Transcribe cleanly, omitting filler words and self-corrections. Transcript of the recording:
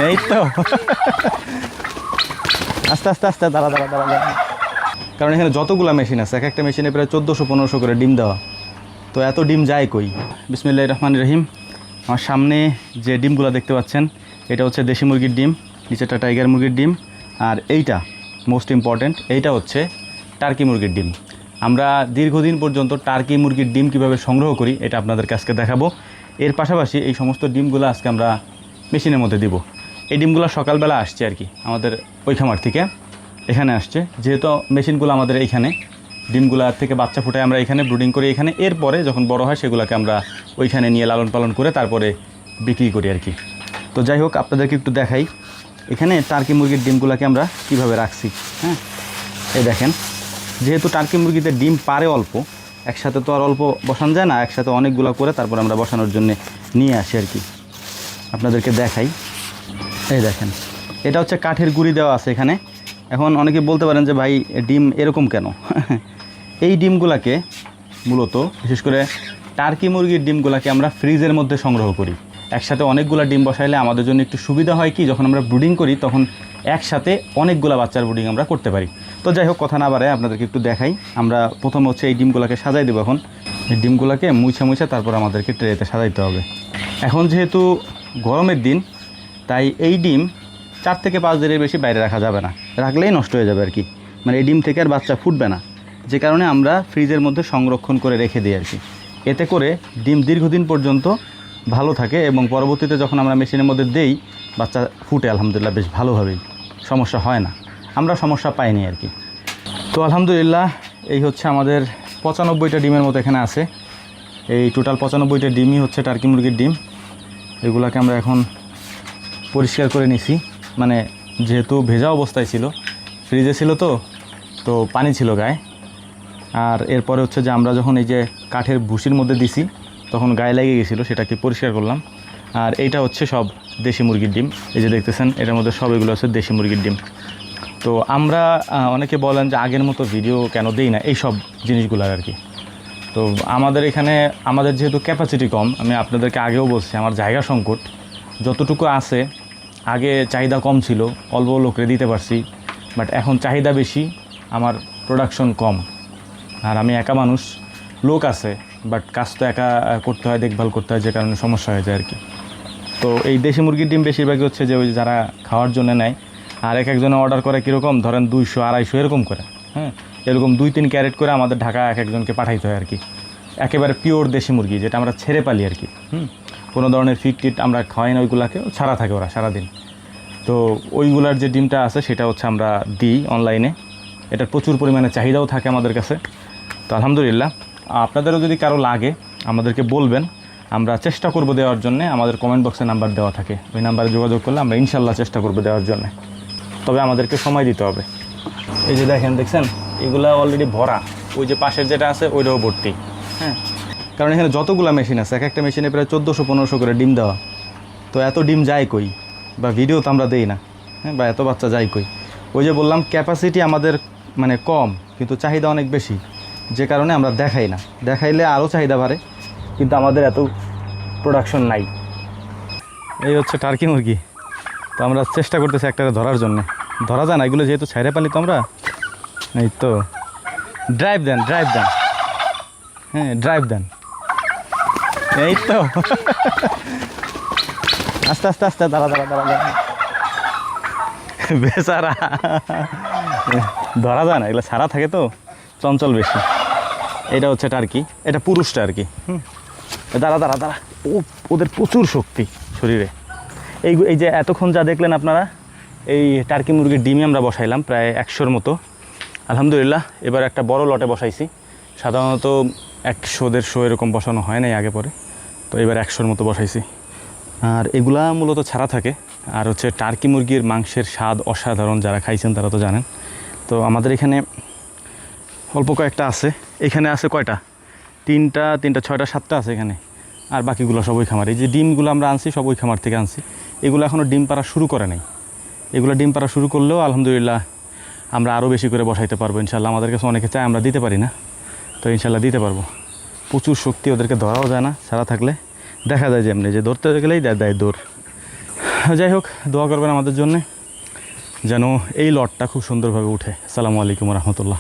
এই তো আস্তে আস্তে আস্তে দাঁড়া দাঁড়া দাঁড়া দাঁড়া, কারণ এখানে যতগুলো মেশিন আছে, এক একটা মেশিনে প্রায় 1400-1500 করে ডিম দেওয়া। তো এত ডিম যায় কই? বিসমিল্লাহির রহমানির রহিম। আমার সামনে যে ডিমগুলো দেখতে পাচ্ছেন, এটা হচ্ছে দেশি মুরগির ডিম, নিচেটা টাইগার মুরগির ডিম, আর এইটা মোস্ট ইম্পর্ট্যান্ট, এইটা হচ্ছে টার্কি মুরগির ডিম। আমরা দীর্ঘদিন পর্যন্ত টার্কি মুরগির ডিম কিভাবে সংগ্রহ করি এটা আপনাদেরকে আজকে দেখাবো। এর পাশাপাশি এই সমস্ত ডিমগুলো আজকে আমরা মেশিনের মধ্যে দিব। এই ডিমগুলো সকালবেলা আসছে আর কি আমাদের ওই খামার থেকে, এখানে আসছে। যেহেতু মেশিনগুলো আমাদের এইখানে, ডিমগুলার থেকে বাচ্চা ফুটায় আমরা এখানে ব্রুডিং করি এখানে, এরপরে যখন বড় হয় সেগুলোকে আমরা ওইখানে নিয়ে লালন পালন করে তারপরে বিক্রি করি আর কি। তো যাই হোক, আপনাদেরকে একটু দেখাই এখানে টার্কি মুরগির ডিমগুলোকে আমরা কীভাবে রাখছি। হ্যাঁ, এই দেখেন, যেহেতু টার্কি মুরগিতে ডিম পারে অল্প, একসাথে তো আর অল্প বসানো যায় না, একসাথে অনেকগুলো করে তারপর আমরা বসানোর জন্য নিয়ে আসি আর কি। আপনাদেরকে দেখাই, এই দেখেন, এটা হচ্ছে কাঠের গুঁড়ি দেওয়া আছে এখানে। এখন অনেকে বলতে পারেন যে ভাই ডিম এরকম কেন? এই ডিমগুলোকে মূলত বিশেষ করে টার্কি মুরগির ডিমগুলোকে আমরা ফ্রিজের মধ্যে সংগ্রহ করি। একসাথে অনেকগুলো ডিম বসাইলে আমাদের জন্য একটু সুবিধা হয় কি, যখন আমরা ব্রুডিং করি তখন একসাথে অনেকগুলো বাচ্চার ব্রুডিং আমরা করতে পারি। তো যাই হোক, কথা না বাড়ায় আপনাদেরকে একটু দেখাই। আমরা প্রথম হচ্ছে এই ডিমগুলোকে সাজাই দেবো। এখন এই ডিমগুলোকে মুছে তারপর আমাদেরকে ট্রেতে সাজাইতে হবে। এখন যেহেতু গরমের দিন, তাই এই ডিম 4 থেকে 5 দিনের বেশি বাইরে রাখা যাবে না, রাখলেই নষ্ট হয়ে যাবে আর কি। মানে এই ডিম থেকে আর বাচ্চা ফুটবে না, যে কারণে আমরা ফ্রিজের মধ্যে সংরক্ষণ করে রেখে দিই আর কি। এতে করে ডিম দীর্ঘদিন পর্যন্ত ভালো থাকে এবং পরবর্তীতে যখন আমরা মেশিনের মধ্যে দেই বাচ্চা ফুটে আলহামদুলিল্লাহ বেশ ভালোভাবেই, সমস্যা হয় না, আমরা সমস্যা পাইনি আর কি। তো আলহামদুলিল্লাহ এই হচ্ছে আমাদের 95টা ডিমের মতো এখানে আছে। এই টোটাল 95টা ডিমই হচ্ছে টার্কি মুরগির ডিম। এগুলাকে আমরা এখন পরিষ্কার করে নিছি, মানে যেহেতু ভেজা অবস্থায় ছিল, ফ্রিজে ছিল তো পানি ছিল গায়ে। আর এরপরে হচ্ছে যে আমরা যখন এই যে কাঠের ভুসির মধ্যে দিছি তখন গায়ে লেগে গেছিলো, সেটাকে পরিষ্কার করলাম। আর এইটা হচ্ছে সব দেশি মুরগির ডিম, এই যে দেখতেছেন এটার মধ্যে সব এগুলো হচ্ছে দেশি মুরগির ডিম। তো আমরা অনেকে বলেন যে আগের মতো ভিডিও কেন দেই না, এই সব জিনিসগুলো আর কি। তো আমাদের এখানে আমাদের যেহেতু ক্যাপাসিটি কম, আমি আপনাদেরকে আগেও বলছি আমার জায়গা সংকট, যতটুকু আছে আগে চাহিদা কম ছিল, অল্প লোকরে দিতে পারছি, বাট এখন চাহিদা বেশি, আমার প্রোডাকশন কম। আর আমি একা মানুষ, লোক আছে বাট কাজ তো একা করতে হয়, দেখভাল করতে হয়, যে কারণে সমস্যা হয়ে যায় আর কি। তো এই দেশি মুরগির ডিম বেশিরভাগই হচ্ছে যে ওই যারা খাওয়ার জন্য নেয়, আর একজনে অর্ডার করে কীরকম, ধরেন 200-250 এরকম করে, হ্যাঁ, এরকম 2-3 ক্যারেট করে আমাদের ঢাকা একজনকে পাঠাইতে হয় আর কি। একেবারে পিওর দেশি মুরগি, যেটা আমরা ছেড়ে পালি আর কি। কোনো ধরনের ফিট টিট আমরা খাওয়াই না, ওইগুলাকে ছাড়া থাকে ওরা সারাদিন। তো ওইগুলার যে ডিমটা আছে সেটা হচ্ছে আমরা দিই অনলাইনে, এটার প্রচুর পরিমাণে চাহিদাও থাকে আমাদের কাছে। তো আলহামদুলিল্লাহ, আপনাদেরও যদি কারো লাগে আমাদেরকে বলবেন, আমরা চেষ্টা করব দেওয়ার জন্য। আমাদের কমেন্ট বক্সে নাম্বার দেওয়া থাকে, ওই নাম্বারে যোগাযোগ করলে আমরা ইনশাল্লাহ চেষ্টা করব দেওয়ার জন্য, তবে আমাদেরকে সময় দিতে হবে। এই যে দেখছেন এগুলা অলরেডি ভরা, ওই যে পাশের যেটা আছে ওইটাও ভর্তি। হ্যাঁ, কারণ এখানে যতগুলো মেশিন আছে, এক একটা মেশিনে প্রায় 1400-1500 করে ডিম দেওয়া। তো এত ডিম যায় কই, বা ভিডিও তো আমরা দেই না, হ্যাঁ, বা এত বাচ্চা যায় কই? ওই যে বললাম ক্যাপাসিটি আমাদের মানে কম, কিন্তু চাহিদা অনেক বেশি, যে কারণে আমরা দেখাই না। দেখাইলে আরও চাহিদা বাড়ে, কিন্তু আমাদের এত প্রোডাকশন নাই। এই হচ্ছে টার্কি মুরগি। তো আমরা চেষ্টা করতেছি একটা ধরার জন্যে, ধরা যায় না এগুলো যেহেতু ছাইরে পালি তো আমরা। এই তো ড্রাইভ দেন, হ্যাঁ ড্রাইভ দেন, এই তো আস্তে আস্তে আস্তে দাঁড়া দাঁড়া দাঁড়া দাঁড়া, বেচারা ধরা যায় না, এগুলো ছাড়া থাকে তো চঞ্চল বেশি। এটা হচ্ছে টার্কি, এটা পুরুষটা আর কি। দাঁড়া দাঁড়া দাঁড়া, ওদের প্রচুর শক্তি শরীরে। এই যে এতক্ষণ যা দেখলেন আপনারা, এই টার্কি মুরগির ডিমই আমরা বসাইলাম প্রায় 100-র মতো। আলহামদুলিল্লাহ এবার একটা বড় লটে বসাইছি। সাধারণত 100-150 এরকম বসানো হয় নাই আগে পরে, তো এবার 100-র মতো বসাইছি। আর এগুলা মূলত ছাড়া থাকে। আর হচ্ছে টার্কি মুরগির মাংসের স্বাদ অসাধারণ, যারা খাইছেন তারা তো জানেন। তো আমাদের এখানে অল্প কয়েকটা আছে। এখানে আছে কয়টা, 3টা 6টা 7টা আছে এখানে, আর বাকিগুলো সব ওই খামার। এই যে ডিমগুলো আমরা আনছি সব ওই খামার থেকে আনছি। এগুলো এখনও ডিম পাড়া শুরু করে নাই। এগুলো ডিম পাড়া শুরু করলেও আলহামদুলিল্লাহ আমরা আরও বেশি করে বসাইতে পারবো ইনশাল্লাহ। আমাদের কাছে অনেকে চায়, আমরা দিতে পারি না, তো ইনশাল্লাহ দিতে পারবো। প্রচুর শক্তি, ওদেরকে ধরাও যায় না ছাড়া থাকলে। দেখা যায় যে এমনি যে ধরতে গেলেই দেয় দৌড়। যাই হোক, দোয়া করবেন আমাদের জন্যে যেন এই লটটা খুব সুন্দরভাবে উঠে। আসসালামু আলাইকুম রহমতুল্লাহ।